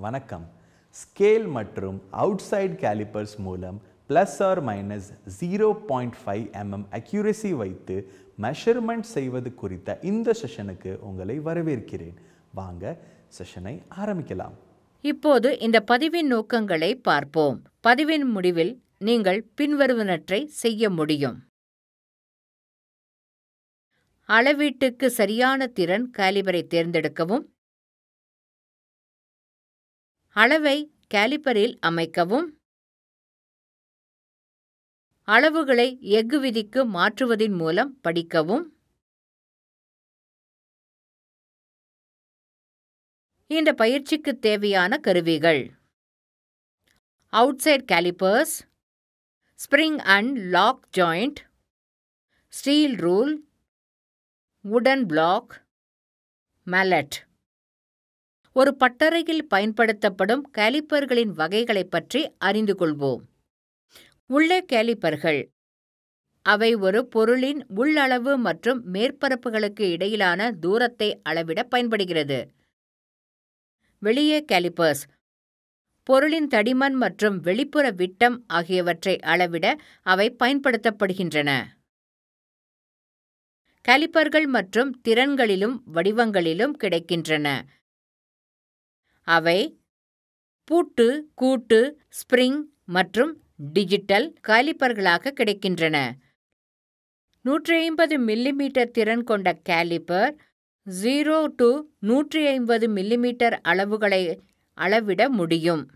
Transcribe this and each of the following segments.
வணக்கம். ஸ்கேல் மற்றும் outside callipers மூலம் plus or minus 0.5 mm accuracy வைத்து மெஷர்மெண்ட் செய்வது குறித்த இந்த செஷனுக்கு உங்களை வரவேற்கிறேன். வாங்க செஷனை ஆரம்பிக்கலாம். இப்போது இந்த பதிவின் நோக்கங்களை பார்ப்போம். பதிவின் முடிவில் நீங்கள் பின்வருவனற்றை செய்ய முடியும். அளவீட்டுக்கு சரியான திறன் காலிபரை தேர்ந்தெடுக்கவும். அளவை காலிபரில் அமைக்கவும். அளவுகளை எஃகு விதிக்கு மாற்றுவதின் மூலம் படிக்கவும். இந்த பயிற்சிக்கு தேவையான கருவிகள்: outside callipers, spring and lock joint, steel rule, wooden block, mallet. ஒரு பட்டறையில் பயன்படுத்தப்படும் காலிப்பர்களின் வகைகளைப் பற்றி அறிந்து கொள்வோம். உள்ளே காலிப்பர்கள். அவை ஒரு பொருளின் உள்ளளவு மற்றும் மேற்பரப்புகளுக்கு இடையிலான தூரத்தை அளவிட பயன்படுகிறது. வெளியே காலிப்பர்ஸ். பொருளின் தடிமன் மற்றும் வெளிப்புற விட்டம் ஆகியவற்றை அளவிட அவை பயன்படுத்தப்படுகின்றன. காலிப்பர்கள் மற்றும் திறன்களிலும் வடிவங்களிலும் கிடைக்கின்றன. அவை பூட்டு, கூட்டு, ஸ்ப்ரிங் மற்றும் டிஜிட்டல் காலிப்பர்களாக கிடைக்கின்றன. 150 mm திறன் கொண்ட காலிப்பர் 0 to 150 mm அளவுகளை அளவிட முடியும்.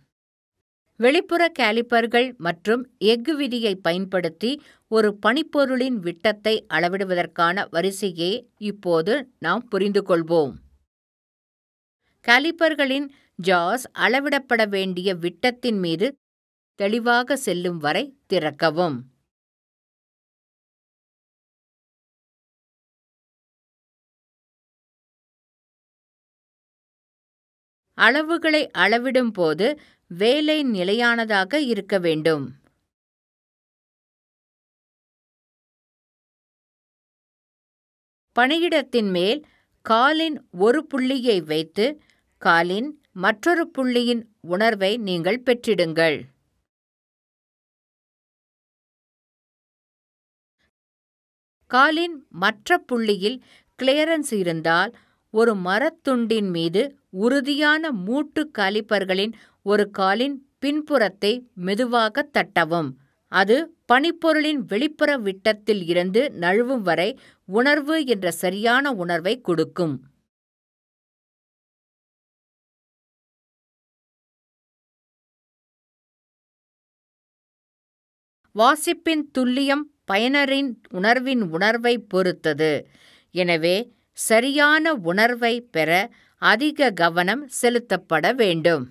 வெளிப்புற காலிப்பர்கள் மற்றும் எஃகு விதியை பயன்படுத்தி ஒரு பனிப்பொருளின் விட்டத்தை அளவிடுவதற்கான வரிசையை இப்போது நாம் புரிந்து கொள்வோம். காலிப்பர்களின் ஜாஸ் அளவிடப்பட வேண்டிய விட்டத்தின் மீது தெளிவாக செல்லும் வரை திறக்கவும். அளவுகளை அளவிடும் போது வேலை நிலையானதாக இருக்க வேண்டும். பணியிடத்தின் மேல் காலின் ஒரு புள்ளியை வைத்து காலின் மற்றொரு புள்ளியின் உணர்வை நீங்கள் பெற்றிடுங்கள். காலின் மற்ற புள்ளியில் கிளியரன்ஸ் இருந்தால் ஒரு மரத்துண்டின் மீது உறுதியான மூட்டு காலிப்பர்களின் ஒரு காலின் பின்புறத்தை மெதுவாக தட்டவும். அது பனிப்பொருளின் வெளிப்புற விட்டத்தில் இருந்து நழுவும் வரை உணர்வு என்ற சரியான உணர்வை கொடுக்கும். வாசிப்பின் துல்லியம் பயனரின் உணர்வின் உணர்வை பொறுத்தது. எனவே சரியான உணர்வை பெற அதிக கவனம் செலுத்தப்பட வேண்டும்.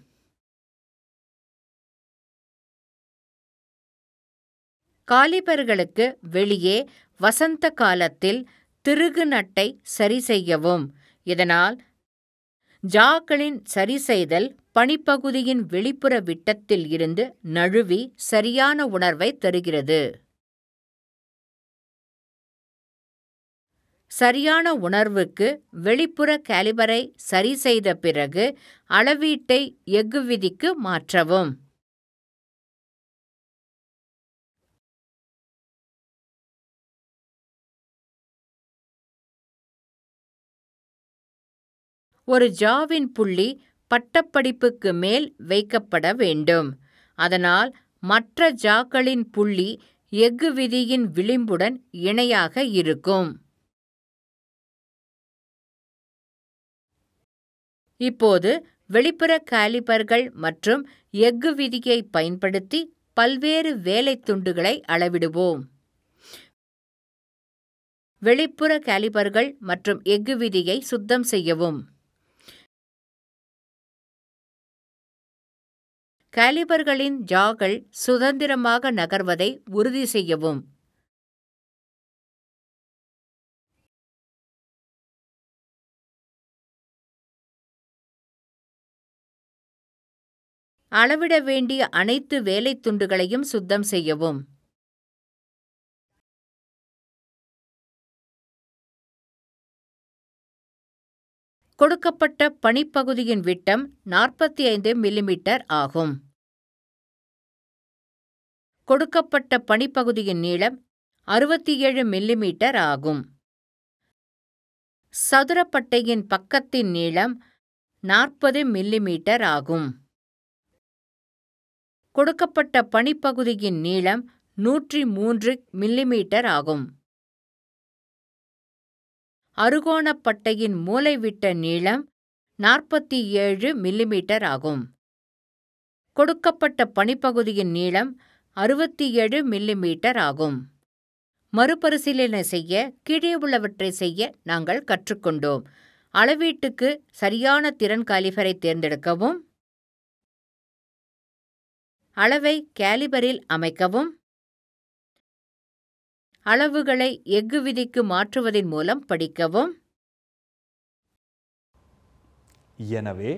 காலிப்பர்களுக்கு வெளியே வசந்த காலத்தில் திருகு நட்டை சரி செய்யவும். இதனால் ஜாக்களின் சரிசெய்தல் பனிப்பகுதியின் வெளிப்புற விட்டத்தில் இருந்து நழுவி சரியான உணர்வை தருகிறது. சரியான உணர்வுக்கு வெளிப்புற காலிபரை சரி செய்த பிறகு அளவீட்டை எஃகு விதிக்கு மாற்றவும். ஒரு ஜாவின் புள்ளி பட்டப்படிப்புக்கு மேல் வைக்கப்பட வேண்டும். அதனால் மற்ற ஜாக்களின் புள்ளி எஃகு விதியின் விளிம்புடன் இணையாக இருக்கும். இப்போது வெளிப்புற காலிப்பர்கள் மற்றும் எஃகு விதியை பயன்படுத்தி பல்வேறு வேலை துண்டுகளை அளவிடுவோம். வெளிப்புற காலிப்பர்கள் மற்றும் எஃகு விதியை சுத்தம் செய்யவும். காலிப்பர்களின் ஜாகள் சுதந்திரமாக நகர்வதை உறுதி செய்யவும். அளவிட வேண்டிய அனைத்து வேலை துண்டுகளையும் சுத்தம் செய்யவும். கொடுக்கப்பட்ட பனிப்பகுதியின் விட்டம் 45 மில்லிமீட்டர் ஆகும். கொடுக்கப்பட்ட பனிப்பகுதியின் நீளம் 67 மில்லிமீட்டர் ஆகும். சதுரப்பட்டையின் பக்கத்தின் நீளம் 40 மில்லிமீட்டர் ஆகும். கொடுக்கப்பட்ட பனிப்பகுதியின் நீளம் 103 மில்லிமீட்டர் ஆகும். அறுகோணப்பட்டையின் மூலைவிட்ட நீளம் 47 மில்லிமீட்டர் ஆகும். கொடுக்கப்பட்ட பனிப்பகுதியின் நீளம் 67 மில்லிமீட்டர் ஆகும். மறுபரிசீலனை செய்ய கீழே உள்ளவற்றை செய்ய நாங்கள் கற்றுக்கொண்டோம். அளவீட்டுக்கு சரியான திறன் காலிபரை தேர்ந்தெடுக்கவும், அளவை கேலிபரில் அமைக்கவும், அளவுகளை எஃகு விதிக்கு மாற்றுவதன் மூலம் படிக்கவும். எனவே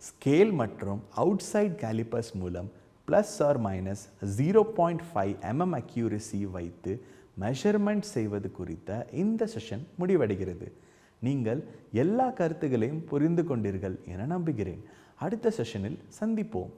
ஸ்கேல் மற்றும் அவுட்சைட் கேலிப்பர்ஸ் மூலம் +or-0.5 mm அக்யூரசி வைத்து மெஷர்மெண்ட் செய்வது குறித்த இந்த செஷன் முடிவடைகிறது. நீங்கள் எல்லா கருத்துகளையும் புரிந்து கொண்டீர்கள் என நம்புகிறேன். அடுத்த செஷனில் சந்திப்போம்.